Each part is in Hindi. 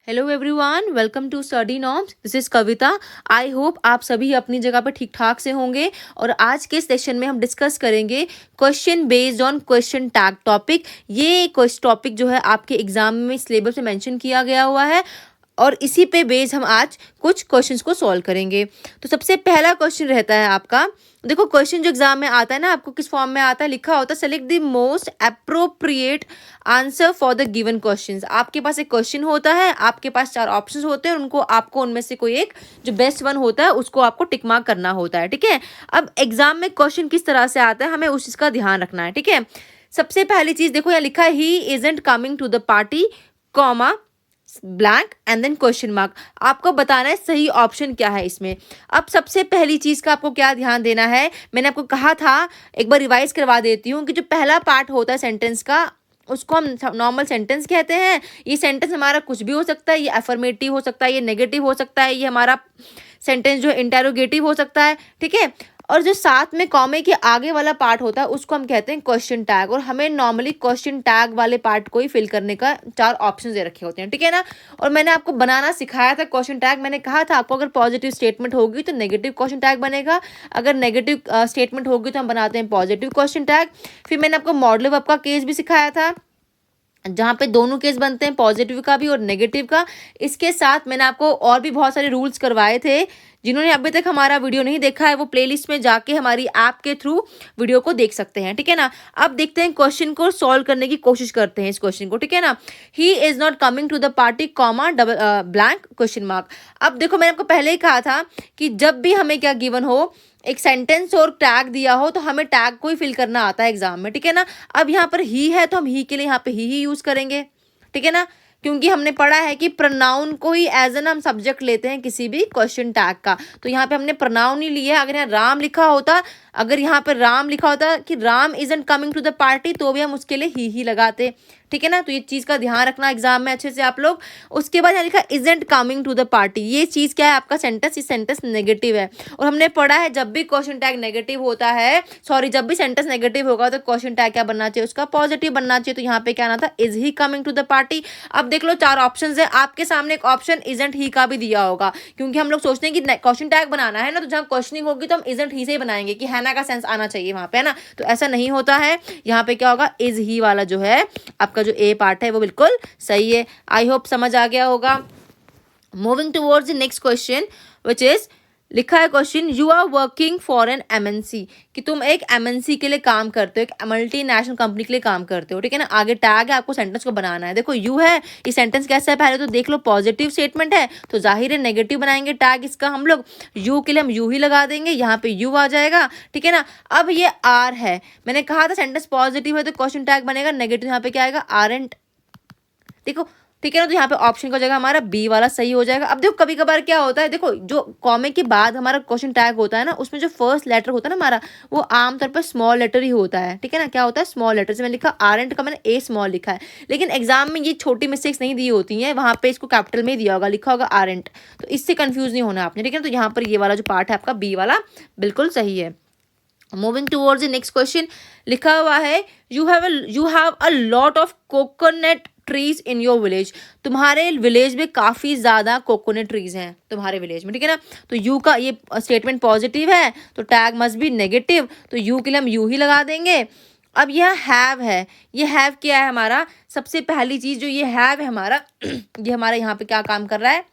Hello everyone, welcome to study norms. This is Kavita. I hope आप सभी अपनी जगह पर ठीक ठाक से होंगे। और आज के सेशन में हम डिस्कस करेंगे question based on question tag topic. ये टॉपिक जो है आपके एग्जाम में सिलेबस में मेंशन किया गया हुआ है और इसी पे बेस हम आज कुछ क्वेश्चंस को सॉल्व करेंगे। तो सबसे पहला क्वेश्चन रहता है आपका, देखो क्वेश्चन जो एग्जाम में आता है ना, आपको किस फॉर्म में आता है, लिखा होता है select the most appropriate answer for the given questions. आपके पास एक क्वेश्चन होता है, आपके पास 4 ऑप्शंस होते हैं और उनको आपको उनमें से कोई एक जो बेस्ट वन होता है उसको आपको टिक मार्क करना होता है। ठीक है, अब एग्जाम में क्वेश्चन किस तरह से आता है हमें उस चीज का ध्यान रखना है। ठीक है, सबसे पहली चीज देखो, यहाँ लिखा है he isn't coming to the party comma blank and then question mark. आपको बताना है सही ऑप्शन क्या है इसमें। अब सबसे पहली चीज का आपको क्या ध्यान देना है, मैंने आपको कहा था, एक बार रिवाइज करवा देती हूँ कि जो पहला पार्ट होता है सेंटेंस का उसको हम नॉर्मल सेंटेंस कहते हैं। ये सेंटेंस हमारा कुछ भी हो सकता है, ये अफर्मेटिव हो सकता है, ये नेगेटिव हो सकता है, ये हमारा सेंटेंस जो इंटेरोगेटिव हो सकता है। ठीक है, और जो साथ में कॉमे के आगे वाला पार्ट होता है उसको हम कहते हैं क्वेश्चन टैग। और हमें नॉर्मली क्वेश्चन टैग वाले पार्ट को ही फिल करने का 4 ऑप्शन दे रखे होते हैं। ठीक है ना, और मैंने आपको बनाना सिखाया था क्वेश्चन टैग। मैंने कहा था आपको अगर पॉजिटिव स्टेटमेंट होगी तो नेगेटिव क्वेश्चन टैग बनेगा, अगर नेगेटिव स्टेटमेंट होगी तो हम बनाते हैं पॉजिटिव क्वेश्चन टैग। फिर मैंने आपको मॉडल वर्ब का केस भी सिखाया था जहाँ पे दोनों केस बनते हैं, पॉजिटिव का भी और नेगेटिव का। इसके साथ मैंने आपको और भी बहुत सारे रूल्स करवाए थे। जिन्होंने अभी तक हमारा वीडियो नहीं देखा है वो प्लेलिस्ट में जाके हमारी ऐप के थ्रू वीडियो को देख सकते हैं। ठीक है ना, अब देखते हैं क्वेश्चन को सॉल्व करने की कोशिश करते हैं इस क्वेश्चन को। ठीक है ना, he is not coming to the party comma double blank question mark. अब देखो मैंने आपको पहले ही कहा था कि जब भी हमें क्या गिवन हो, एक सेंटेंस और टैग दिया हो तो हमें टैग को ही फिल करना आता है एग्जाम में। ठीक है ना, अब यहाँ पर ही है तो हम ही के लिए यहाँ पे ही यूज करेंगे। ठीक है ना, क्योंकि हमने पढ़ा है कि प्रोनाउन को ही एज एन हम सब्जेक्ट लेते हैं किसी भी क्वेश्चन टैग का। तो यहाँ पे हमने प्रोनाउन ही लिया। अगर यहाँ राम लिखा होता, अगर यहाँ पर राम लिखा होता कि Ram isn't coming to the party, तो भी हम उसके लिए ही लगाते। ठीक है ना, तो ये चीज का ध्यान रखना एग्जाम में अच्छे से आप लोग। उसके बाद यहाँ लिखा isn't coming to the party, ये चीज क्या है आपका सेंटेंस, ये सेंटेंस नेगेटिव है। और हमने पढ़ा है जब भी क्वेश्चन टैग नेगेटिव होता है, सॉरी जब भी सेंटेंस नेगेटिव होगा तो क्वेश्चन टैग क्या बनना चाहिए, उसका पॉजिटिव बनना चाहिए। तो यहाँ पे क्या आना था, is he coming to the party. अब देख लो 4 ऑप्शन है आपके सामने, एक ऑप्शन इजंट ही का भी दिया होगा, क्योंकि हम लोग सोचते हैं कि क्वेश्चन टैग बनाना है ना, तो जहाँ क्वेश्चनिंग होगी तो हम इजंट ही से ही बनाएंगे कि हैना का सेंस आना चाहिए वहां पे, है ना। तो ऐसा नहीं होता है, यहाँ पे क्या होगा, इज ही वाला जो है आपका जो ए पार्ट है वो बिल्कुल सही है। आई होप समझ आ गया होगा। Moving towards the next question which is, लिखा है question, you are working for an MNC, कि तुम एक एमएनसी के लिए काम करते हो, एक मल्टीनेशनल कंपनी के लिए काम करते हो। ठीक है ना, आगे टैग है, आपको सेंटेंस को बनाना है। देखो यू है, ये सेंटेंस कैसा है पहले तो देख लो, पॉजिटिव स्टेटमेंट है तो जाहिर है नेगेटिव बनाएंगे टैग इसका हम लोग। यू के लिए हम यू ही लगा देंगे, यहाँ पे यू आ जाएगा। ठीक है ना, अब ये आर है, मैंने कहा था सेंटेंस पॉजिटिव है तो क्वेश्चन टैग बनेगा, नेगेटिव यहाँ पे क्या आएगा, आरएंट। देखो ठीक है ना, तो यहाँ पे ऑप्शन का जगह हमारा बी वाला सही हो जाएगा। अब देखो कभी कभार क्या होता है, देखो जो कॉमे के बाद हमारा क्वेश्चन टैग होता है ना, उसमें जो फर्स्ट लेटर होता है ना हमारा, वो आमतौर पर स्मॉल लेटर ही होता है। ठीक है ना, क्या होता है, स्मॉल लेटर से मैंने लिखा आरएंट का, मैंने ए स्मॉल लिखा है। लेकिन एग्जाम में ये छोटी मिस्टेक्स नहीं दी होती हैं, वहाँ पे इसको कैपिटल में दिया होगा, लिखा होगा आरएंट, तो इससे कंफ्यूज नहीं होना आपने। ठीक है ना, तो यहाँ पर ये वाला जो पार्ट है आपका बी वाला बिल्कुल सही है। Moving towards the next question, लिखा हुआ है you have a lot of coconut trees in your village. तुम्हारे विलेज में काफी ज्यादा कोकोनट ट्रीज हैं तुम्हारे विलेज में। ठीक है ना, तो यू का ये स्टेटमेंट पॉजिटिव है तो टैग मस्ट बी नेगेटिव, तो यू के लिए हम यू ही लगा देंगे। अब यह हैव है, ये हैव क्या है हमारा, सबसे पहली चीज जो ये हैव है हमारा ये हमारा यहाँ पे क्या काम कर रहा है,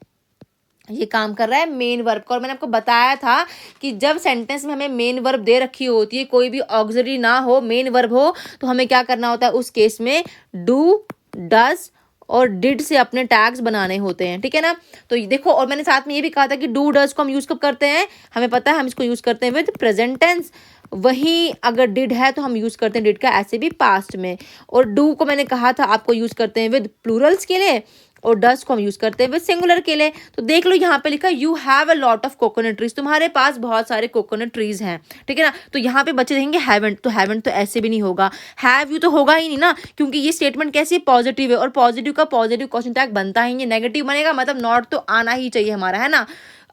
ये काम कर रहा है मेन वर्ब का। और मैंने आपको बताया था कि जब सेंटेंस में हमें मेन वर्ब दे रखी होती है, कोई भी ऑक्सिलरी ना हो, मेन वर्ब हो, तो हमें क्या करना होता है, उस केस में डू, डज और डिड से अपने टैग्स बनाने होते हैं। ठीक है ना, तो देखो, और मैंने साथ में ये भी कहा था कि डू डज को हम यूज कब करते हैं, हमें पता है हम इसको यूज करते हैं विद प्रेजेंट टेंस। वहीं अगर डिड है तो हम यूज करते हैं डिड का ऐसे भी पास्ट में। और डू को मैंने कहा था आपको यूज करते हैं विद प्लूरल्स के लिए, और डज को हम यूज करते हैं विद सिंगुलर के लिए। तो देख लो यहाँ पे लिखा you have a lot of coconut trees, तुम्हारे पास बहुत सारे कोकोनट ट्रीज हैं। ठीक है ना, तो यहाँ पे बच्चे देखेंगे हैवेंट, तो हैवेंट तो ऐसे भी नहीं होगा, हैव यू तो होगा ही नहीं ना, क्योंकि ये स्टेटमेंट कैसी है, पॉजिटिव है, और पॉजिटिव का पॉजिटिव क्वेश्चन टैग बनता ही नहीं, नेगेटिव बनेगा, मतलब नॉट तो आना ही चाहिए हमारा, है ना।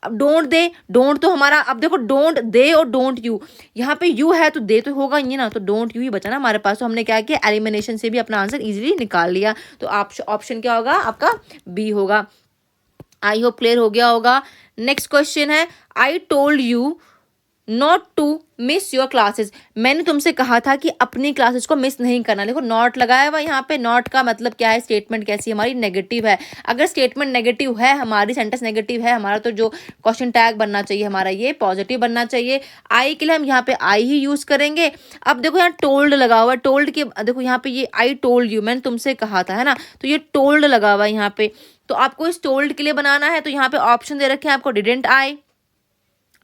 अब डोंट दे, डोंट तो हमारा, अब देखो डोंट दे और डोंट यू, यहाँ पे यू है तो दे तो होगा ही ना, तो डोंट यू ही बचा ना हमारे पास। तो हमने क्या किया, एलिमिनेशन से भी अपना आंसर इजीली निकाल लिया। तो ऑप्शन क्या होगा आपका, बी होगा। आई होप क्लियर हो गया होगा। नेक्स्ट क्वेश्चन है, I told you not to miss your classes. मैंने तुमसे कहा था कि अपनी क्लासेस को मिस नहीं करना। देखो नॉट लगाया हुआ यहाँ पे, नॉट का मतलब क्या है, स्टेटमेंट कैसी हमारी नेगेटिव है। अगर स्टेटमेंट नेगेटिव है हमारी, सेंटेंस नेगेटिव है हमारा, तो जो क्वेश्चन टैग बनना चाहिए हमारा ये पॉजिटिव बनना चाहिए। आई के लिए हम यहाँ पे आई ही यूज करेंगे। अब देखो यहाँ टोल्ड लगा हुआ है, टोल्ड के देखो यहाँ पे ये आई टोल्ड यू, मैंने तुमसे कहा था, है ना, तो ये टोल्ड लगा हुआ है यहाँ पे। तो आपको इस टोल्ड के लिए बनाना है, तो यहाँ पे ऑप्शन दे रखे हैं आपको, डिडेंट आई,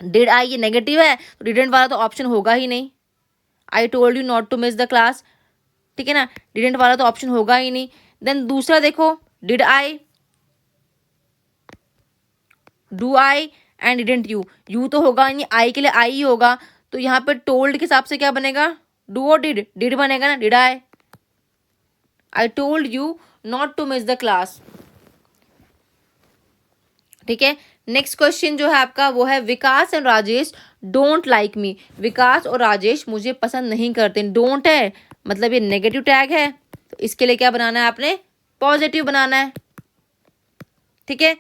डिड आई ये नेगेटिव है तो डिडेंट वाला तो ऑप्शन होगा ही नहीं। I told you not to miss the class, ठीक है ना, डिडेंट वाला तो ऑप्शन होगा ही नहीं। देन दूसरा देखो, did I, do I and didn't you, you तो होगा नहीं, आई के लिए आई ही होगा। तो यहाँ पे टोल्ड के हिसाब से क्या बनेगा, डू और डिड, डिड बनेगा ना, did I told you not to miss the class, ठीक है। नेक्स्ट क्वेश्चन जो है आपका वो है, Vikas and Rajesh don't like me. Vikas और राजेश मुझे पसंद नहीं करते। डोंट है मतलब ये नेगेटिव टैग है, तो इसके लिए क्या बनाना है आपने, पॉजिटिव बनाना है, ठीक है।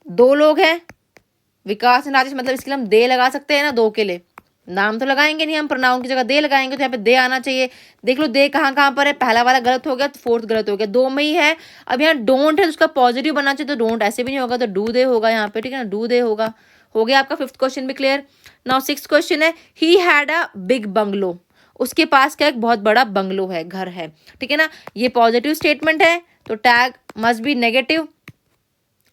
दो लोग हैं, विकास एंड राजेश, मतलब इसके लिए हम दे लगा सकते हैं ना, दो के लिए नाम तो लगाएंगे नहीं हम, प्रोनाउन की जगह दे लगाएंगे, तो यहाँ पे दे आना चाहिए। देख लो दे कहाँ कहाँ पर है, पहला वाला गलत हो गया तो फोर्थ गलत हो गया, दो में ही है। अब यहाँ डोंट है तो उसका पॉजिटिव बनना चाहिए, तो डोंट ऐसे भी नहीं होगा, तो डू दे होगा यहाँ पे, ठीक है ना, डू दे होगा। हो गया आपका फिफ्थ क्वेश्चन भी क्लियर। नाउ सिक्स क्वेश्चन है, he had a big bungalow. उसके पास क्या एक बहुत बड़ा बंगलो है, घर है, ठीक है ना। ये पॉजिटिव स्टेटमेंट है तो टैग मस्ट बी नेगेटिव।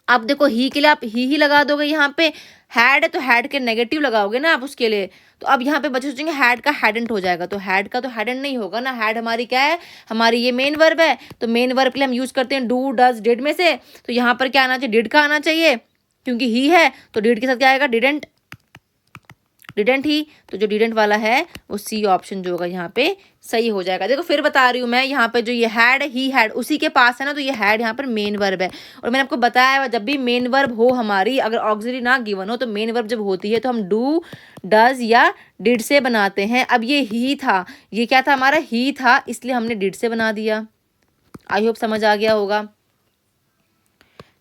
अब देखो ही के लिए आप ही लगा दोगे, यहाँ पे हैड है तो हैड के नेगेटिव लगाओगे ना आप उसके लिए। तो अब यहाँ पे बच्चे सोचेंगे हैड का हैडेंट हो जाएगा, तो हैड का तो हैडेंट नहीं होगा ना, हैड हमारी क्या है, हमारी ये मेन वर्ब है, तो मेन वर्ब के लिए हम यूज करते हैं डू डज डिड में से। तो यहाँ पर क्या आना चाहिए, डिड का आना चाहिए, क्योंकि ही है तो डिड के साथ क्या आएगा, डिडेंट, डिडेंट ही, तो जो डिडेंट वाला है वो सी ऑप्शन जो होगा यहाँ पे सही हो जाएगा। देखो फिर बता रही हूँ मैं, यहाँ पे जो ये हैड ही हैड उसी के पास है ना, तो ये हैड यहाँ पर मेन वर्ब है। और मैंने आपको बताया जब भी मेन वर्ब हो हमारी, अगर ऑक्सिलरी ना गिवन हो, तो मेन वर्ब जब होती है तो हम डू डज या डिड से बनाते हैं। अब ये ही था, ये क्या था हमारा, ही था, इसलिए हमने डिड से बना दिया। आई होप समझ आ गया होगा।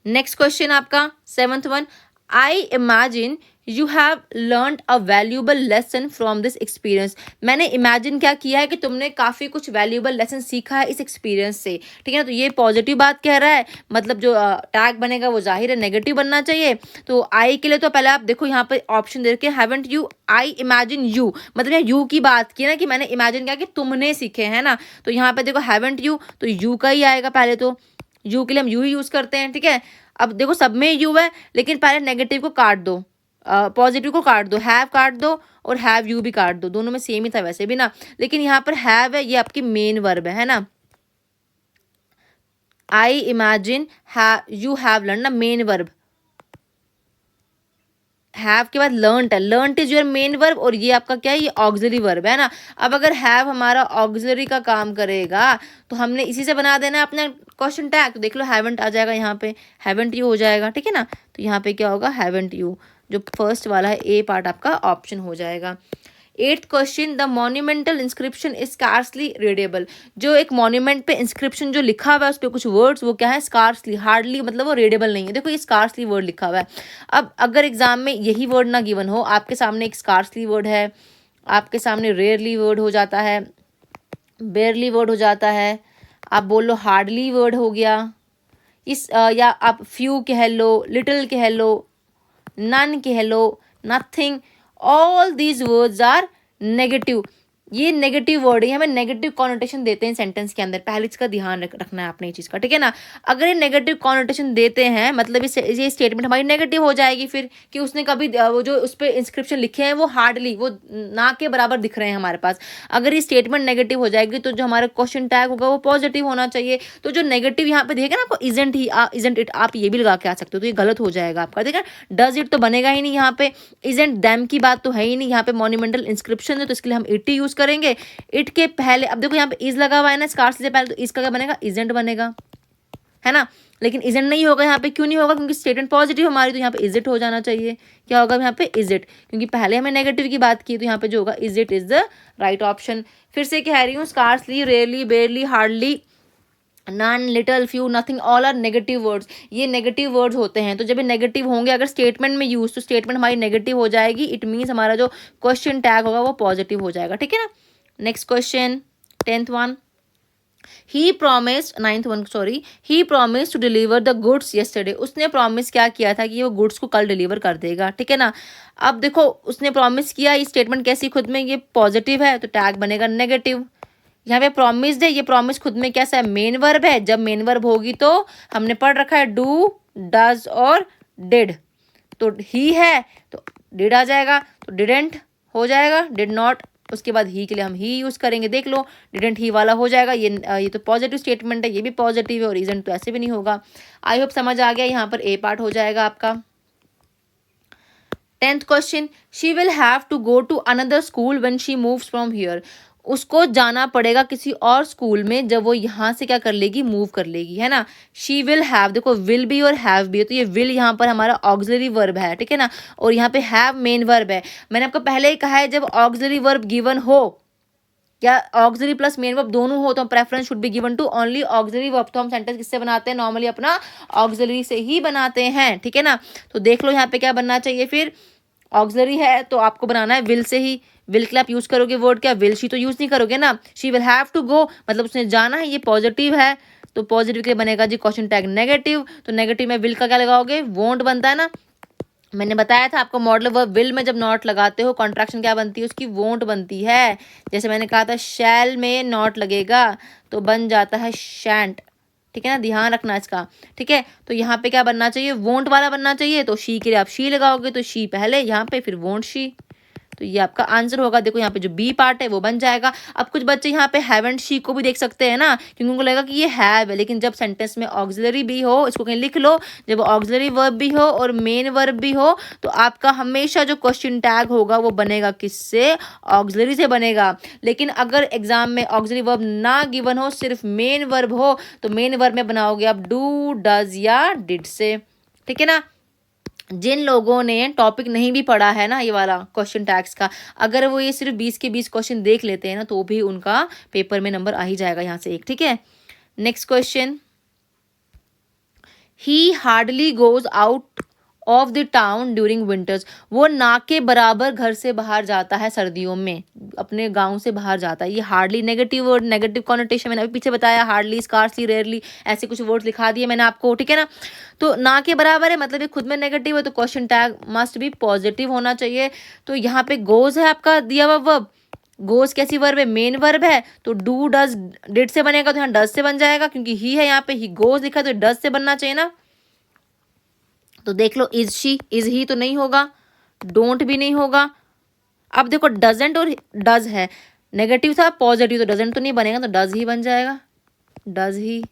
नेक्स्ट क्वेश्चन आपका seventh one, I imagine you have learn a valuable lesson from this experience. मैंने इमेजिन क्या किया है कि तुमने काफ़ी कुछ वैल्यूएबल लेसन सीखा है इस एक्सपीरियंस से, ठीक है ना। तो ये पॉजिटिव बात कह रहा है, मतलब जो टैग बनेगा वो जाहिर है नेगेटिव बनना चाहिए। तो आई के लिए तो पहले आप देखो यहाँ पे ऑप्शन दे रखे, haven't you I imagine you, मतलब यहाँ यू की बात की ना, कि मैंने इमेजिन किया कि तुमने सीखे है ना। तो यहाँ पे देखो हैवंट यू, तो यू का ही आएगा पहले, तो यू के लिए हम यू ही यूज़ करते हैं, ठीक है। अब देखो सब में यू है, लेकिन पहले नेगेटिव को काट दो, पॉजिटिव को काट दो, हैव काट दो और हैव यू भी काट दो, दोनों में सेम ही था वैसे भी ना। लेकिन यहाँ पर हैव है, ये आपकी मेन वर्ब है ना। I imagine you have learn ना, मेन वर्ब, हैव के बाद लर्नट है, लर्नट इज योर मेन वर्ब, और ये आपका क्या है, ये ऑक्सिलरी वर्ब है ना। अब अगर हैव हमारा ऑक्सिलरी का काम करेगा तो हमने इसी से बना देना है अपना क्वेश्चन टैग। तो देख लो हैवंट आ जाएगा यहाँ पे, हैवंट यू हो जाएगा, ठीक है ना। तो यहाँ पे क्या होगा, हैवंट यू, जो फर्स्ट वाला है ए पार्ट आपका ऑप्शन हो जाएगा। Eighth question, the monumental inscription is scarcely readable. जो एक मॉन्यूमेंट पे इंस्क्रिप्शन जो लिखा हुआ है उस पर कुछ वर्ड्स वो क्या है, स्कार्सली, हार्डली, मतलब वो रीडेबल नहीं है। देखो ये स्कार्सली वर्ड लिखा हुआ है। अब अगर एग्जाम में यही वर्ड ना गिवन हो, आपके सामने एक स्कार्सली वर्ड है, आपके सामने रेयरली वर्ड हो जाता है, बेयरली वर्ड हो जाता है, आप बोल लो हार्डली वर्ड हो गया, या आप फ्यू कह लो, लिटिल कह लो, नन कह लो, nothing, all these words are negative. ये नेगेटिव वर्ड है, हमें नेगेटिव कॉनोटेशन देते हैं सेंटेंस के अंदर, पहले इसका ध्यान रखना है आपने ये चीज़ का, ठीक है ना। अगर ये नेगेटिव कॉनोटेशन देते हैं मतलब ये स्टेटमेंट हमारी नेगेटिव हो जाएगी फिर, कि उसने कभी वो जो उस पर इंस्क्रिप्शन लिखे हैं वो हार्डली, वो ना के बराबर दिख रहे हैं हमारे पास। अगर ये स्टेटमेंट नेगेटिव हो जाएगी तो जो हमारा क्वेश्चन टैग होगा वो पॉजिटिव होना चाहिए। तो जो नेगेटिव यहाँ पे देखेगा ना आपको, इजेंट ही, इजेंट इट, आप ये भी लगा के आ सकते हो, तो ये गलत हो जाएगा आपका, ठीक है। डज इट तो बनेगा ही नहीं यहाँ पे, इजेंट दैम की बात तो है ही नहीं, यहाँ पे मॉन्यूमेंटल इंस्क्रिप्शन है तो इसके लिए हम इट ही यूज करेंगे। इट के पहले अब देखो यहाँ पे इज लगा हुआ है ना, स्कार्सली से पहले, तो इसका क्या बनेगा, इजेंट बनेगा, है ना। लेकिन इजेंट नहीं होगा यहाँ पे, क्यों नहीं होगा, क्योंकि स्टेटमेंट पॉजिटिव हमारी, तो यहाँ पे इज इट हो जाना चाहिए। क्या होगा यहाँ पे, इज इट, क्योंकि पहले हमें नेगेटिव की बात की, तो यहाँ पे जो होगा is it is the right option. फिर से कह रही हूँ, scarcely, rarely, barely, hardly, none, little, few, nothing, all are negative words. ये नेगेटिव वर्ड्स होते हैं, तो जब ये नेगेटिव होंगे अगर स्टेटमेंट में यूज, तो स्टेटमेंट हमारी नेगेटिव हो जाएगी। इट मीन्स हमारा जो क्वेश्चन टैग होगा वो पॉजिटिव हो जाएगा, ठीक है ना। Next question, 10th one, he promised, 9th one sorry, he promised to deliver the goods yesterday. उसने प्रॉमिस क्या किया था कि वो गुड्स को कल डिलीवर कर देगा, ठीक है ना। अब देखो उसने प्रॉमिस किया, ये स्टेटमेंट कैसी खुद में, ये पॉजिटिव है तो टैग बनेगा नेगेटिव। यहाँ पे प्रॉमिस्ड है, ये प्रॉमिस खुद में कैसा है, मेन वर्ब है। जब मेन वर्ब होगी तो हमने पढ़ रखा है डू, डज और डिड, तो ही है तो डिड आ जाएगा, तो डिडेंट हो जाएगा, डिड नॉट, उसके बाद ही के लिए हम ही यूज करेंगे। देख लो डिडेंट ही वाला हो जाएगा। ये तो पॉजिटिव स्टेटमेंट है, ये भी पॉजिटिव है और रीजन तो ऐसे भी नहीं होगा। आई होप समझ आ गया, यहाँ पर ए पार्ट हो जाएगा आपका। 10th question, she will have to go to another school when she moves from here. उसको जाना पड़ेगा किसी और स्कूल में जब वो यहाँ से क्या कर लेगी, मूव कर लेगी, है ना। शी विल हैव, देखो विल भी और हैव भी है, तो ये विल यहाँ पर हमारा ऑक्सिलरी वर्ब है, ठीक है ना, और यहाँ पे हैव मेन वर्ब है। मैंने आपको पहले ही कहा है जब ऑक्सिलरी वर्ब गिवन हो या ऑक्सिलरी प्लस मेन वर्ब दोनों हो तो preference should be given to only auxiliary verb. तो हम सेंटेंस किससे बनाते हैं, नॉर्मली अपना ऑक्सिलरी से ही बनाते हैं, ठीक है ना। तो देख लो यहाँ पे क्या बनना चाहिए, फिर ऑक्सिलरी है तो आपको बनाना है विल से ही। विल के लिए आप यूज करोगे वर्ड क्या, विल, शी तो यूज नहीं करोगे ना। She will have to go मतलब उसने जाना है, ये पॉजिटिव है, तो पॉजिटिव के लिए बनेगा जी क्वेश्चन टैग नेगेटिव। तो नेगेटिव में विल का क्या लगाओगे, वोंट बनता है ना। मैंने बताया था आपको मॉडल वर्ब विल में जब नॉट लगाते हो कॉन्ट्रैक्शन क्या बनती है उसकी, वोंट बनती है। जैसे मैंने कहा था शैल में नॉट लगेगा तो बन जाता है शैंट, ठीक है ना, ध्यान रखना इसका, ठीक है। तो यहाँ पे क्या बनना चाहिए, वोंट वाला बनना चाहिए, तो शी के लिए आप शी लगाओगे, तो शी पहले यहाँ पे फिर वोंट शी, तो ये आपका आंसर होगा। देखो यहाँ पे जो बी पार्ट है वो बन जाएगा। अब कुछ बच्चे यहाँ पे हैवंट शी को भी देख सकते हैं ना, क्योंकि उनको लगेगा कि ये हैव है, लेकिन जब सेंटेंस में ऑक्सिलरी भी हो, इसको कहीं लिख लो, जब ऑक्सिलरी वर्ब भी हो और मेन वर्ब भी हो तो आपका हमेशा जो क्वेश्चन टैग होगा वो बनेगा किससे, ऑक्सिलरी से बनेगा। लेकिन अगर एग्जाम में ऑक्सिलरी वर्ब ना गिवन हो, सिर्फ मेन वर्ब हो, तो मेन वर्ब में बनाओगे आप डू, डज या डिड से, ठीक है ना। जिन लोगों ने टॉपिक नहीं भी पढ़ा है ना ये वाला क्वेश्चन टैग्स का, अगर वो ये सिर्फ 20 के 20 क्वेश्चन देख लेते हैं ना तो भी उनका पेपर में नंबर आ ही जाएगा यहाँ से एक, ठीक है। Next question, he hardly goes out of the town during winters. वो ना के बराबर घर से बाहर जाता है सर्दियों में, अपने गांव से बाहर जाता है। ये hardly negative word, negative connotation मैंने अभी पीछे बताया, हार्डली, स्कार्सली, रेयरली, ऐसे कुछ वर्ड्स लिखा दिए मैंने आपको, ठीक है ना। तो ना के बराबर है मतलब ये खुद में नेगेटिव है, तो question tag must be positive होना चाहिए। तो यहाँ पे गोज है आपका दिया हुआ वर्ब, गोज कैसी वर्ब है, मेन वर्ब है, तो डू, डज, डिड से बनेगा, तो यहाँ डज से बन जाएगा, क्योंकि ही है यहाँ पे, ही गोज लिखा तो डज से बनना चाहिए ना। तो देख लो इज शी, इज ही तो नहीं होगा, डोंट भी नहीं होगा। अब देखो डजेंट और डज है, नेगेटिव था पॉजिटिव, तो डजेंट तो नहीं बनेगा, तो डज ही बन जाएगा, does he.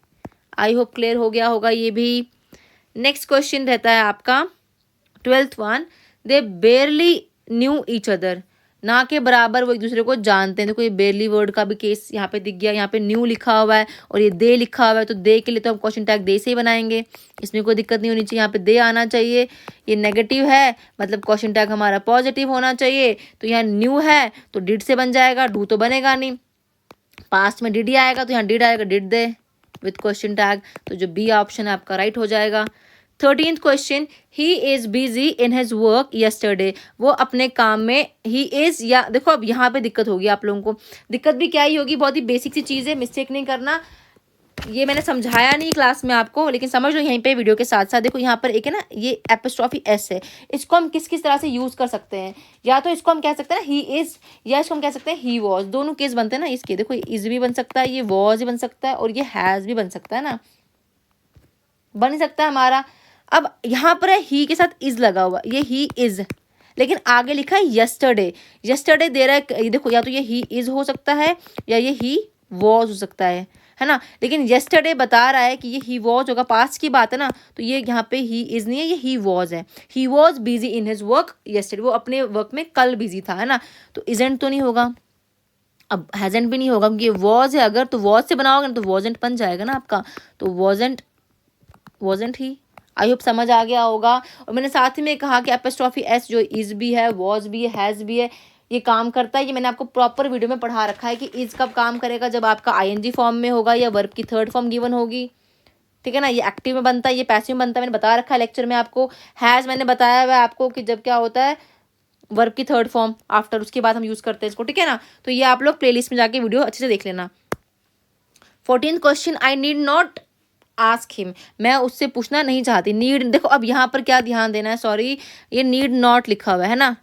I hope clear हो गया होगा ये भी। नेक्स्ट क्वेश्चन रहता है आपका 12th वन, दे बेयरली न्यू ईच अदर। ना के बराबर वो एक दूसरे को जानते हैं। देखो ये बेयरली वर्ड का भी केस यहाँ पे दिख गया, यहाँ पे न्यू लिखा हुआ है और ये दे लिखा हुआ है, तो दे के लिए तो हम क्वेश्चन टैग दे से ही बनाएंगे, इसमें कोई दिक्कत नहीं होनी चाहिए, यहाँ पे दे आना चाहिए। ये नेगेटिव है मतलब क्वेश्चन टैग हमारा पॉजिटिव होना चाहिए, तो यहाँ न्यू है तो डिड से बन जाएगा, डू तो बनेगा नहीं, पास्ट में डिड ही आएगा, तो यहाँ डिड आएगा, did they with question tag, तो जो बी ऑप्शन है आपका राइट हो जाएगा। 13th question, he is busy in his work yesterday. वो अपने काम में, ही इज, या देखो अब यहाँ पे दिक्कत होगी आप लोगों को, दिक्कत भी क्या ही होगी, बहुत ही बेसिक सी चीज़ है, मिस्टेक नहीं करना। ये मैंने समझाया नहीं क्लास में आपको, लेकिन समझ लो यहीं पे वीडियो के साथ साथ। देखो यहाँ पर एक है ना ये एपोस्ट्रोफी एस है, इसको हम किस किस तरह से यूज कर सकते हैं, या तो इसको हम कह सकते हैं ना ही इज, या इसको हम कह सकते हैं ही वॉज, दोनों केस बनते हैं ना इसके। देखो इज भी बन सकता है, ये वॉज भी बन सकता है और ये हैज भी बन सकता है ना, बन ही सकता है हमारा। अब यहाँ पर है ही के साथ इज लगा हुआ, ये ही इज, लेकिन आगे लिखा है यस्टरडे, यस्टरडे दे रहा है, ये देखो या तो ये ही इज हो सकता है या ये ही वॉज हो सकता है ना। लेकिन यस्टरडे बता रहा है कि ये ही वॉज होगा, पास्ट की बात है ना, तो ये यहाँ पे ही इज नहीं है, ये ही वॉज है। He was busy in his work yesterday, वो अपने वर्क में कल बिजी था, है ना, तो इजेंट तो नहीं होगा, अब हैजेंट भी नहीं होगा, क्योंकि वॉज है, अगर तो वॉज से बनाओगे ना तो वॉजेंट बन जाएगा ना आपका, तो wasn't, wasn't he. I hope समझ आ गया होगा। और मैंने साथ ही में कहा कि एपोस्ट्रोफी एस जो इज भी है, वॉज भी है, हैज़ भी है, ये काम करता है, ये मैंने आपको प्रॉपर वीडियो में पढ़ा रखा है कि इज कब काम करेगा, जब आपका आईएनजी फॉर्म में होगा या वर्ब की थर्ड फॉर्म गिवन होगी, ठीक है ना। ये एक्टिव में बनता है, ये पैसिव में बनता है, मैंने बता रखा है लेक्चर में आपको। हैज़ मैंने बताया हुआ है आपको कि जब क्या होता है वर्ब की थर्ड फॉर्म आफ्टर, उसके बाद हम यूज़ करते हैं इसको, ठीक है ना। तो ये आप लोग प्लेलिस्ट में जाके वीडियो अच्छे से देख लेना। 14th question, I need not ask him, मैं उससे पूछना नहीं चाहती। नीड, देखो अब यहाँ पर क्या ध्यान देना है, सॉरी ये नीड नॉट लिखा हुआ है ना।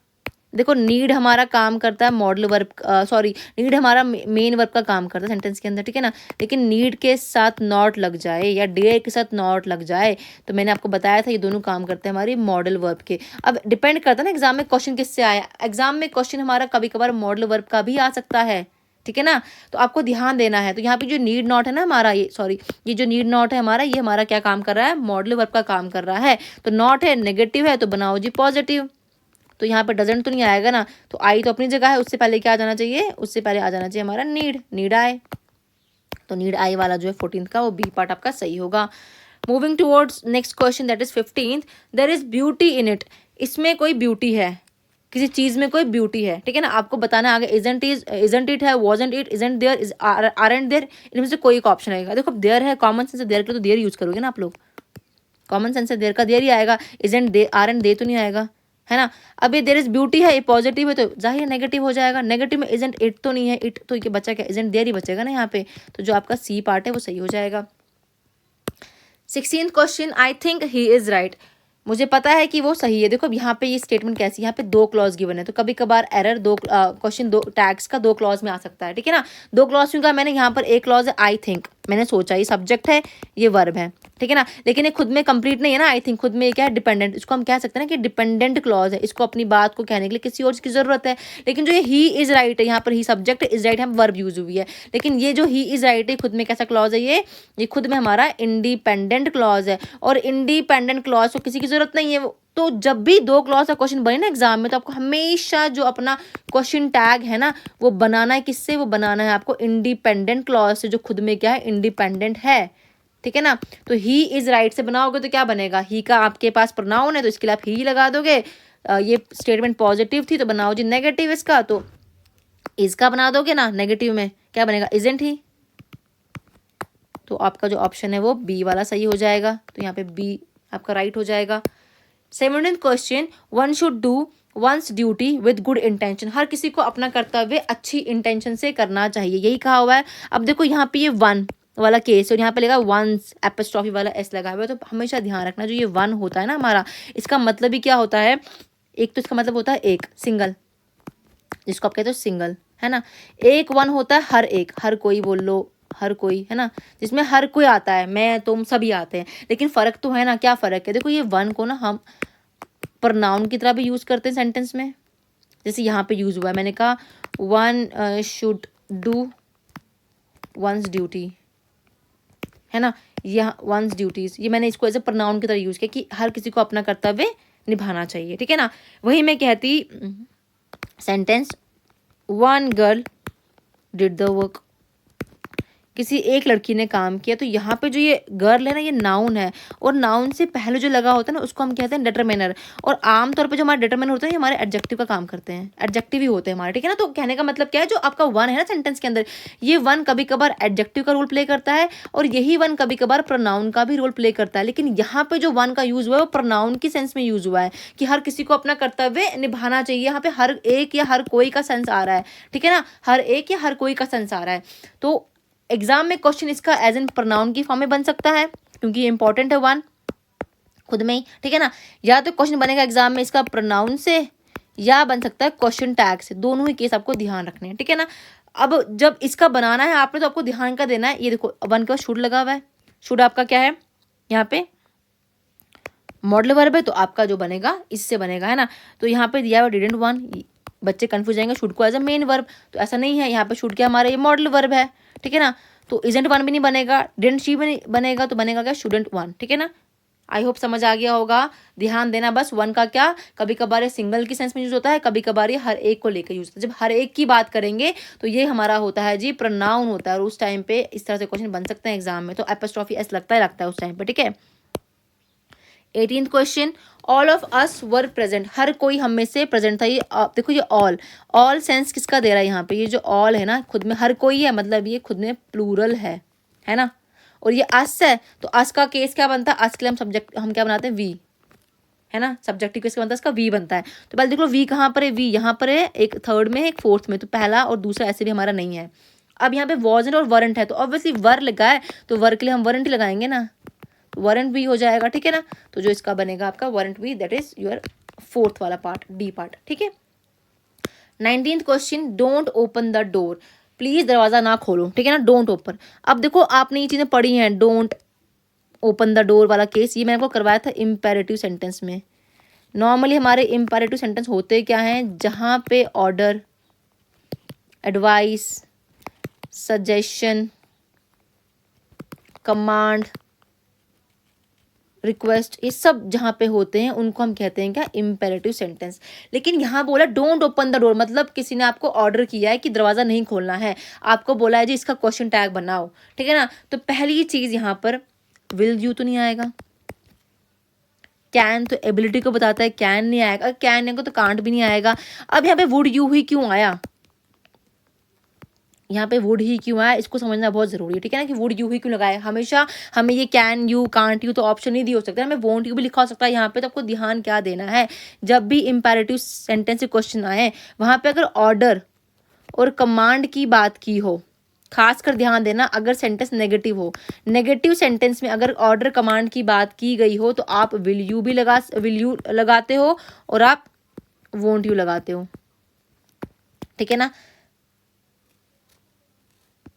देखो नीड हमारा काम करता है मॉडल वर्ब, सॉरी नीड हमारा मेन वर्ब का काम करता है सेंटेंस के अंदर, ठीक है ना। लेकिन नीड के साथ नॉट लग जाए या डेयर के साथ नॉट लग जाए, तो मैंने आपको बताया था ये दोनों काम करते हैं हमारी मॉडल वर्ब के। अब डिपेंड करता है ना एग्जाम में क्वेश्चन किससे आया। एग्जाम में क्वेश्चन हमारा कभी कभार मॉडल वर्ब का भी आ सकता है, ठीक है ना। तो आपको ध्यान देना है। तो यहाँ पे जो नीड नॉट है ना हमारा, ये सॉरी ये जो नीड नॉट है हमारा, ये हमारा क्या काम कर रहा है, मॉडल वर्ब का काम कर रहा है। तो नॉट है, नेगेटिव है, तो बनाओ जी पॉजिटिव। तो यहाँ पे डजंट तो नहीं आएगा ना, तो आई तो अपनी जगह है, उससे पहले क्या आ जाना चाहिए, उससे पहले आ जाना चाहिए हमारा नीड, नीड आए। तो नीड आई वाला जो है 14th का वो बी पार्ट आपका सही होगा। Moving towards next question that is 15th, there is beauty in it, इसमें कोई ब्यूटी है, किसी चीज में कोई ब्यूटी है, ठीक है ना। आपको बताना है आगे इजंट इट है, wasn't it, isn't there, aren't there, इनमें से कोई एक ऑप्शन आएगा। देखो देयर है, कॉमन सेंस है, देयर के तो देयर यूज करोगे ना आप लोग, कॉमन सेंस है, देयर का देयर ही आएगा, इजंट दे, आरंट दे तो नहीं आएगा, है ना। अब ये देयर इज ब्यूटी है, ये पॉजिटिव है, तो जाहिर नेगेटिव हो जाएगा। नेगेटिव में इजंट इट तो नहीं है, इट तो ये बचा क्या, इजंट देयर ही बचेगा ना यहाँ पे। तो जो आपका सी पार्ट है वो सही हो जाएगा। 16th question, I think he is right, मुझे पता है कि वो सही है। देखो अब यहाँ पे ये स्टेटमेंट कैसी है, यहाँ पे दो क्लॉज गिवन है, तो कभी कभार एरर दो क्वेश्चन दो टैग्स का दो क्लॉज में आ सकता है, ठीक है ना। दो क्लॉज क्यों का, मैंने यहाँ पर एक क्लॉज है आई थिंक, मैंने सोचा, ये सब्जेक्ट है ये वर्ब है, ठीक है ना। लेकिन ये खुद में कंप्लीट नहीं है ना, आई थिंक खुद में ये क्या है, डिपेंडेंट, इसको हम कह सकते हैं ना कि डिपेंडेंट क्लॉज है, इसको अपनी बात को कहने के लिए किसी और की जरूरत है। लेकिन जो ये ही इज राइट है, यहाँ पर ही सब्जेक्ट, इज राइट है, वर्ब यूज हुई है। लेकिन ये जो ही इज राइट है खुद में कैसा क्लॉज है, ये खुद में हमारा इंडिपेंडेंट क्लॉज है। और इंडिपेंडेंट क्लॉज को किसी की जरूरत नहीं है। तो जब भी दो क्लॉज का क्वेश्चन बने ना एग्जाम में, तो आपको हमेशा जो अपना क्वेश्चन टैग है ना वो बनाना है किससे, वो बनाना है आपको इंडिपेंडेंट क्लॉज से, जो खुद में क्या है, इंडिपेंडेंट है, ठीक है ना। तो ही इज राइट से बनाओगे तो क्या बनेगा, ही का आपके पास प्रोनाउन है तो इसके लिए आप ही लगा दोगे। ये स्टेटमेंट पॉजिटिव थी तो बनाओ जी नेगेटिव इसका, तो इसका बना दोगे ना, नेगेटिव में क्या बनेगा, इजंट ही। तो आपका जो ऑप्शन है वो बी वाला सही हो जाएगा। तो यहाँ पे बी आपका राइट हो जाएगा। 17th question, one should do one's duty with good intention, हर किसी को अपना कर्तव्य अच्छी इंटेंशन से करना चाहिए, यही कहा हुआ है। अब देखो यहाँ पे ये वन वाला केस और यहाँ पे लगा वंस एपोस्ट्रोफी वाला एस लगा हुआ है, तो हमेशा ध्यान रखना जो ये वन होता है ना हमारा, इसका मतलब ही क्या होता है, एक तो इसका मतलब होता है एक सिंगल, जिसको आप कहते हो सिंगल, है ना। एक वन होता है हर एक, हर कोई बोल लो, हर कोई, है ना, जिसमें हर कोई आता है, मैं तुम सभी आते हैं। लेकिन फर्क तो है ना, क्या फर्क है, देखो ये वन को ना हम प्रोनाउन की तरह भी यूज करते हैं सेंटेंस में, जैसे यहाँ पे यूज हुआ है, मैंने कहा one should do one's duty, है ना, यह वंस ड्यूटीज, ये मैंने इसको एज ए प्रोनाउन की तरह यूज किया कि हर किसी को अपना कर्तव्य निभाना चाहिए, ठीक है ना। वही मैं कहती sentence, one girl did the work, किसी एक लड़की ने काम किया। तो यहाँ पे जो ये गर्ल है ना, ये नाउन है, और नाउन से पहले जो लगा होता है ना उसको हम कहते हैं डिटरमिनर। और आमतौर पे जो हमारे डिटरमिनर होते हैं ये हमारे एडजेक्टिव का काम करते हैं, एडजेक्टिव ही होते हैं हमारे, ठीक है ना। तो कहने का मतलब क्या है, जो आपका वन है ना सेंटेंस के अंदर, ये वन कभी कभार एडजेक्टिव का रोल प्ले करता है, और यही वन कभी कभार प्रोनाउन का भी रोल प्ले करता है। लेकिन यहाँ पे जो वन का यूज हुआ है वो प्रोनाउन की सेंस में यूज हुआ है कि हर किसी को अपना कर्तव्य निभाना चाहिए। यहाँ पे हर एक या हर कोई का सेंस आ रहा है, ठीक है ना, हर एक या हर कोई का सेंस आ रहा है। तो एग्जाम में क्वेश्चन इसका एज एन प्रोनाउन की फॉर्म में बन सकता है, क्योंकि ये इंपॉर्टेंट है वन खुद में ही, ठीक है ना। या तो क्वेश्चन बनेगा एग्जाम में इसका प्रोनाउन से, या बन सकता है क्वेश्चन टैग से, दोनों ही केस आपको ध्यान रखने हैं, ठीक है ना। अब जब इसका बनाना है आपने, तो आपको ध्यान का देना है, ये देखो वन का शुड लगा हुआ है, शुड आपका क्या है, यहाँ पे मॉडल वर्ब है, तो आपका जो बनेगा इससे बनेगा, है ना। तो यहाँ पे दिया हुआ डिडंट वन, बच्चे कंफ्यूज जाएंगे शुड को एज अ मेन वर्ब, तो ऐसा नहीं है, यहाँ पे शुड क्या हमारा ये मॉडल वर्ब है, ठीक है ना। तो इजंट वन भी नहीं बनेगा, डिडंट शी भी नहीं बनेगा, तो बनेगा क्या, शुडंट वन, ठीक है ना। आई होप समझ आ गया होगा। ध्यान देना बस, वन का क्या कभी कभार ये सिंगल की सेंस में यूज होता है, कभी कभार ये हर एक को लेकर यूज होता है। जब हर एक की बात करेंगे तो ये हमारा होता है जी प्रोनाउन होता है, और उस टाइम पे इस तरह से क्वेश्चन बन सकते हैं एग्जाम में, तो एपोस्ट्रोफी एस लगता है उस टाइम पे, ठीक है। 18th question, all of us were present, हर कोई हम में से प्रेजेंट था। ये देखो ये ऑल सेंस किसका दे रहा है यहाँ पे, ये जो ऑल है ना खुद में हर कोई है, मतलब ये खुद में प्लूरल है ना। और ये अस है, तो अस का केस क्या बनता है, अस के लिए हम सब्जेक्ट हम क्या बनाते हैं, वी, है ना। सब्जेक्टिव केस बनता है इसका वी बनता है। तो पहले देख लो वी कहाँ पर है, वी यहाँ पर है, एक थर्ड में है एक फोर्थ में, तो पहला और दूसरा ऐसे भी हमारा नहीं है। अब यहाँ पे वॉजंट और वरंट है, तो ऑब्वियसली वर लगा है तो वर के लिए हम वरंट ही लगाएंगे ना, तो वरंट भी हो जाएगा, ठीक है ना। तो जो इसका बनेगा आपका वरंट भी, दैट इज योर फोर्थ वाला पार्ट, डी पार्ट, ठीक है। 19th question, don't open the door, please दरवाजा ना खोलो, ठीक है ना, डोंट ओपन। अब देखो आपने ये चीजें पढ़ी हैं, डोंट ओपन द डोर वाला केस, ये मैंने आपको करवाया था इम्पेरेटिव सेंटेंस में। नॉर्मली हमारे इम्पेरेटिव सेंटेंस होते क्या हैं, जहाँ पे order, advice, suggestion, command, request, ये सब जहाँ पे होते हैं उनको हम कहते हैं क्या, इम्पेरेटिव सेंटेंस। लेकिन यहाँ बोला डोंट ओपन द डोर, मतलब किसी ने आपको ऑर्डर किया है कि दरवाजा नहीं खोलना है, आपको बोला है जी इसका क्वेश्चन टैग बनाओ, ठीक है ना। तो पहली चीज यहाँ पर विल यू तो नहीं आएगा, कैन तो एबिलिटी को बताता है, कैन नहीं आएगा, कैन नहीं तो कांट भी नहीं आएगा। अब यहाँ पे वुड यू ही क्यों आया, यहाँ पे वुड ही क्यों आया, इसको समझना बहुत जरूरी है, ठीक है ना, कि वुड यू ही क्यों लगाया। हमेशा हमें ये कैन यू कांट यू तो ऑप्शन नहीं दिए हो सकते, हमें वोंट यू भी लिखा हो सकता है यहाँ पे। तो आपको ध्यान क्या देना है, जब भी इंपैरेटिव सेंटेंस से क्वेश्चन आए वहां पे अगर ऑर्डर और कमांड की बात की हो, खासकर ध्यान देना, अगर सेंटेंस नेगेटिव हो, नेगेटिव सेंटेंस में अगर ऑर्डर कमांड की बात की गई हो तो आप विल यू लगाते हो और आप वोंट यू लगाते हो, ठीक है ना।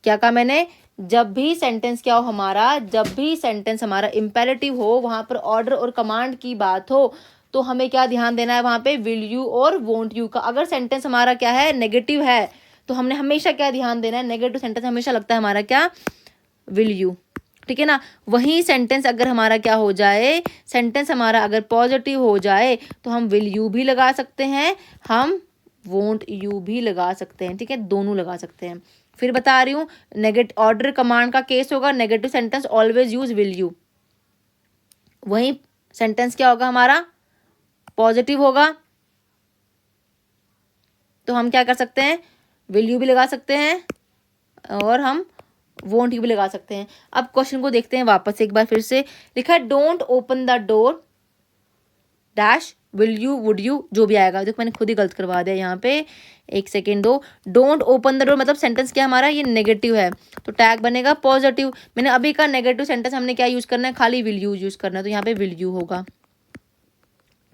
क्या कहा मैंने, जब भी सेंटेंस क्या हो हमारा, जब भी सेंटेंस हमारा इंपेरेटिव हो, वहां पर ऑर्डर और कमांड की बात हो, तो हमें क्या ध्यान देना है वहां पे, विल यू और वोंट यू का। अगर सेंटेंस हमारा क्या है, नेगेटिव है, तो हमने हमेशा क्या ध्यान देना है, नेगेटिव सेंटेंस हमेशा लगता है हमारा क्या, विल यू, ठीक है ना। वही सेंटेंस अगर हमारा क्या हो जाए, सेंटेंस हमारा अगर पॉजिटिव हो जाए तो हम विल यू भी लगा सकते हैं, हम वोंट यू भी लगा सकते हैं, ठीक है, दोनों लगा सकते हैं। फिर बता रही हूँ, नेगेटिव ऑर्डर कमांड का केस होगा, negative sentence always use will you. वही सेंटेंस क्या होगा हमारा, पॉजिटिव होगा, तो हम क्या कर सकते हैं, विल यू भी लगा सकते हैं और हम वोंट यू भी लगा सकते हैं। अब क्वेश्चन को देखते हैं वापस एक बार फिर से। लिखा है don't open the door dash will you would you, जो भी आएगा। देखो मैंने खुद ही गलत करवा दिया यहाँ पे, एक सेकेंड दो। डोंट ओपन द डोर मतलब सेंटेंस क्या हमारा, ये नेगेटिव है, तो टैग बनेगा पॉजिटिव। मैंने अभी का नेगेटिव सेंटेंस हमने क्या यूज करना है, खाली विल यू यूज करना है, तो यहाँ पे विल यू होगा।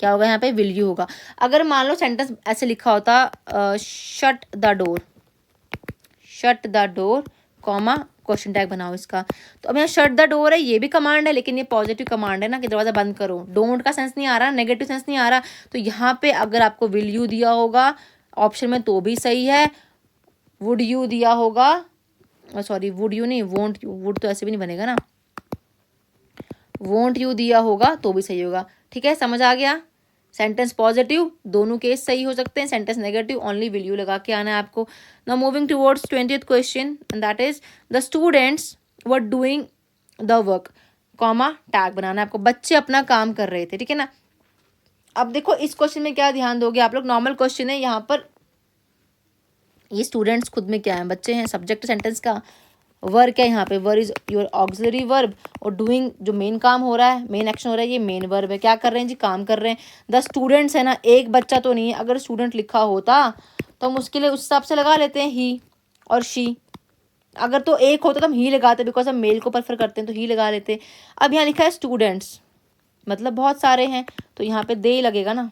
क्या होगा यहाँ पे, विल यू होगा। अगर मान लो सेंटेंस ऐसे लिखा होता, shut the door, shut the door comma question tag बनाओ इसका, तो अब यहाँ शट द डोर है, ये भी कमांड है, लेकिन ये पॉजिटिव कमांड है ना, कि दरवाजा बंद करो। डोंट का सेंस नहीं आ रहा, नेगेटिव सेंस नहीं आ रहा, तो यहाँ पे अगर आपको विल यू दिया होगा ऑप्शन में तो भी सही है, वुड यू दिया होगा, सॉरी वुड यू नहीं, वोंट यू, वुड तो ऐसे भी नहीं बनेगा ना, वोंट यू दिया होगा तो भी सही होगा, ठीक है, समझ आ गया। सेंटेंस पॉजिटिव दोनों केस सही हो सकते हैं, sentence negative only will you लगा के आना है आपको। Now moving towards 20th question, and that is the students were doing the work, comma tag बनाना है आपको, बच्चे अपना काम कर रहे थे, ठीक है ना। अब देखो इस क्वेश्चन में क्या ध्यान दोगे आप लोग, नॉर्मल क्वेश्चन है, यहाँ पर ये स्टूडेंट्स खुद में क्या है, बच्चे हैं, सब्जेक्ट सेंटेंस का, वर्क है यहाँ पे, वर इज योर ऑक्सिलरी वर्ब, और डूइंग जो मेन काम हो रहा है, मेन एक्शन हो रहा है, ये मेन वर्ब है। क्या कर रहे हैं जी, काम कर रहे हैं। द स्टूडेंट्स है ना, एक बच्चा तो नहीं है, अगर स्टूडेंट लिखा होता तो हम उसके लिए उस हिसाब से लगा लेते हैं ही और शी। अगर तो एक होता तो हम ही लगाते, बिकॉज हम मेल को प्रेफर करते हैं तो ही लगा लेते। अब यहाँ लिखा है स्टूडेंट्स, मतलब बहुत सारे हैं, तो यहाँ पे दे लगेगा ना,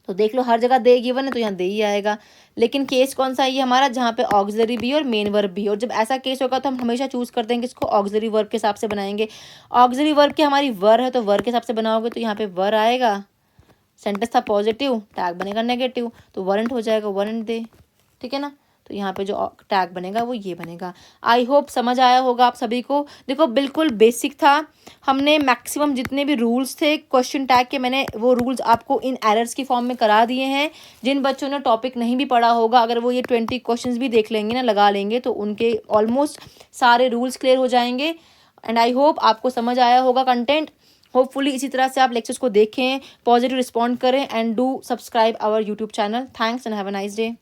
तो देख लो हर जगह दे गिवन है तो यहाँ दे ही आएगा। लेकिन केस कौन सा है ये हमारा, जहाँ पे ऑक्सिलरी भी और मेन वर्ब भी, और जब ऐसा केस होगा तो हम हमेशा चूज करते हैं कि इसको ऑक्सिलरी वर्ब के हिसाब से बनाएंगे। ऑक्सिलरी वर्ब की हमारी वर है, तो वर के हिसाब से बनाओगे तो यहाँ पे वर आएगा, सेंटेंस था पॉजिटिव, टैग बनेगा नेगेटिव, तो वरंट हो जाएगा, वरंट दे, ठीक है ना। तो यहाँ पे जो टैग बनेगा वो ये बनेगा। आई होप समझ आया होगा आप सभी को। देखो बिल्कुल बेसिक था, हमने मैक्सिमम जितने भी रूल्स थे क्वेश्चन टैग के, मैंने वो रूल्स आपको इन एरर्स की फॉर्म में करा दिए हैं। जिन बच्चों ने टॉपिक नहीं भी पढ़ा होगा, अगर वो ये 20 क्वेश्चंस भी देख लेंगे ना, लगा लेंगे, तो उनके ऑलमोस्ट सारे रूल्स क्लियर हो जाएंगे। एंड आई होप आपको समझ आया होगा कंटेंट। होपफुली इसी तरह से आप लेक्चर्स को देखें, पॉजिटिव रिस्पॉन्ड करें and do subscribe our YouTube channel. Thanks and have a nice day.